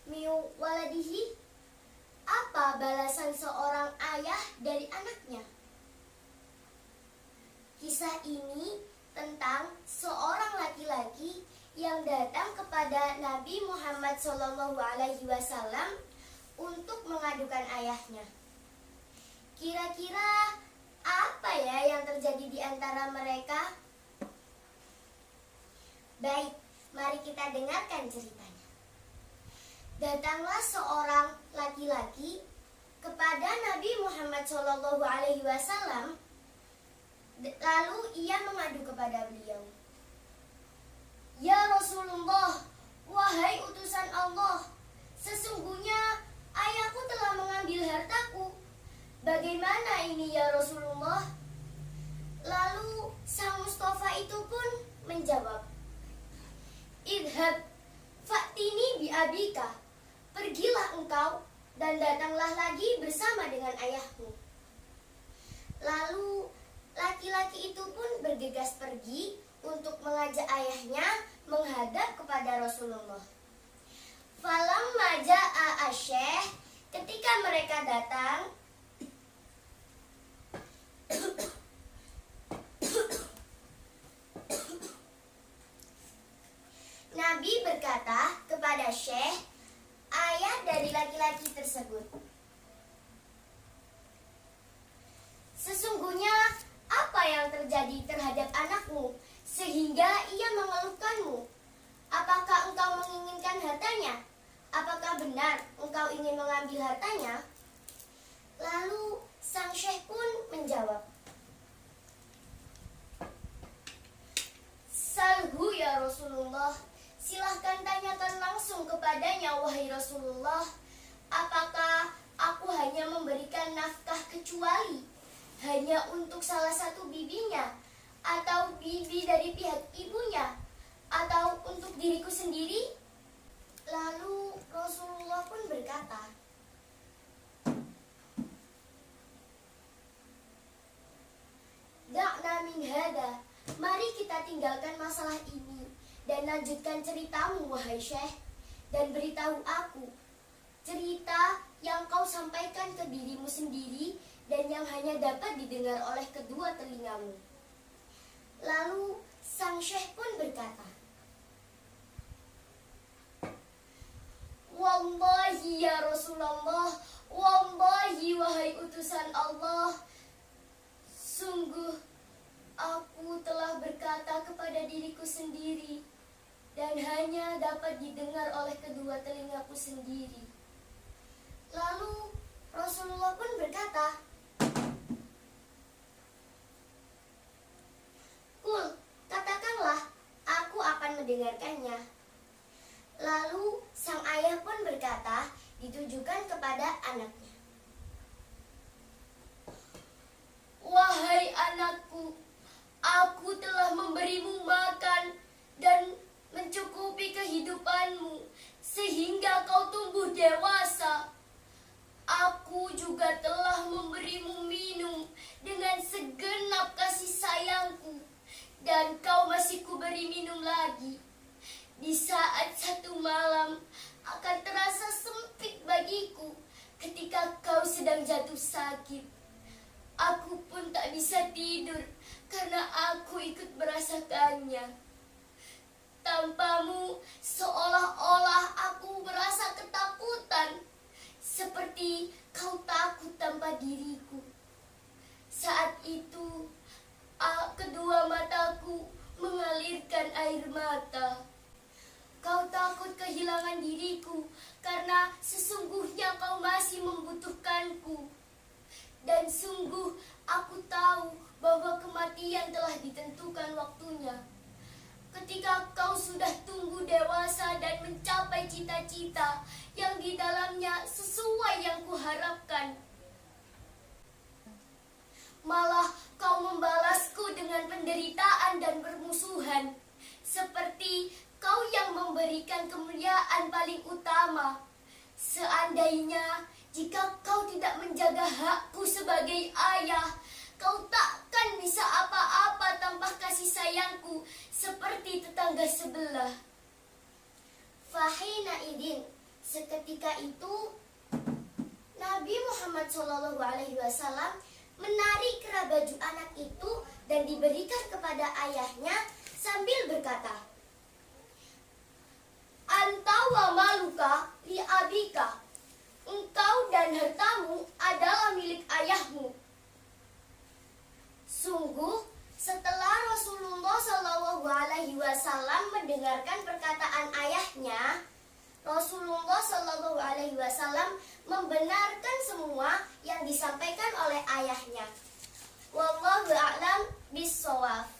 miu waladihi? Apa balasan seorang ayah dari anaknya? Kisah ini tentang seorang laki-laki yang datang kepada Nabi Muhammad SAW untuk mengadukan ayahnya. Kira-kira apa ya yang terjadi di antara mereka? Baik, mari kita dengarkan ceritanya. Datanglah seorang laki-laki kepada Nabi Muhammad SAW, lalu ia mengadu kepada beliau. Ya Rasulullah, wahai utusan Allah, sesungguhnya ayahku telah mengambil hartaku. Bagaimana ini ya Rasulullah? Lalu sang Mustafa itu pun menjawab, Idhab fa'tini bi'abika, pergilah engkau dan datanglah lagi bersama dengan ayahmu. Lalu laki-laki itu pun bergegas pergi untuk mengajak ayahnya menghadap kepada Rasulullah. Falamma ja'a asyekh, ketika mereka datang, Nabi berkata kepada Syekh, ayah dari laki-laki tersebut, sesungguhnya apa yang terjadi terhadap anakmu sehingga ia mengeluhkanmu? Apakah engkau menginginkan hartanya? Apakah benar engkau ingin mengambil hartanya? Lalu sang Syekh pun menjawab, Salhu ya Rasulullah, silahkan tanyakan langsung kepadanya wahai Rasulullah. Apakah aku hanya memberikan nafkah kecuali hanya untuk salah satu bibinya, atau bibi dari pihak ibunya, atau untuk diriku sendiri? Lalu Rasulullah pun berkata, Da'na min hada, mari kita tinggalkan masalah ini dan lanjutkan ceritamu wahai Syekh, dan beritahu aku cerita yang kau sampaikan ke dirimu sendiri dan yang hanya dapat didengar oleh kedua telingamu. Lalu sang Syekh pun berkata, Wallahi ya Rasulullah, wallahi wahai utusan Allah, sungguh aku telah berkata kepada diriku sendiri dan hanya dapat didengar oleh kedua telingaku sendiri. Lalu Rasulullah pun berkata, Kul, katakanlah, aku akan mendengarkannya. Lalu sang ayah pun berkata, ditujukan kepada anaknya, Wahai anakku, aku telah memberimu makan dan mencukupi kehidupanmu sehingga kau tumbuh dewasa. Aku juga telah memberimu minum dengan segenap kasih sayangku, dan kau masih kuberi minum lagi. Di saat satu malam akan terasa sempit bagiku ketika kau sedang jatuh sakit. Aku pun tak bisa tidur karena aku ikut merasakannya. Tanpamu seolah-olah aku merasa ketakutan, seperti kau takut tanpa diriku. Saat itu kedua mataku mengalirkan air mata. Kau takut kehilangan diriku karena sesungguhnya kau masih membutuhkanku. Dan sungguh aku tahu bahwa kematian telah ditentukan waktunya. Ketika kau sudah tumbuh dewasa dan mencapai cita-cita yang di dalamnya sesuai yang kuharapkan, malah kau membalasku dengan penderitaan dan permusuhan, seperti kau yang memberikan kemuliaan paling utama. Seandainya jika kau tidak menjaga hakku sebagai ayah, kau takkan bisa apa-apa tanpa kasih sayangku seperti tetangga sebelah. Fahina idin, Seketika itu Nabi Muhammad SAW menarik kerah baju anak itu dan diberikan kepada ayahnya sambil berkata, "Anta wa maluka li abika." Engkau dan hartamu adalah milik ayahmu. Sungguh, setelah Rasulullah SAW mendengarkan perkataan ayahnya, Rasulullah SAW membenarkan semua yang disampaikan oleh ayahnya. Wallahu a'lam bishawab.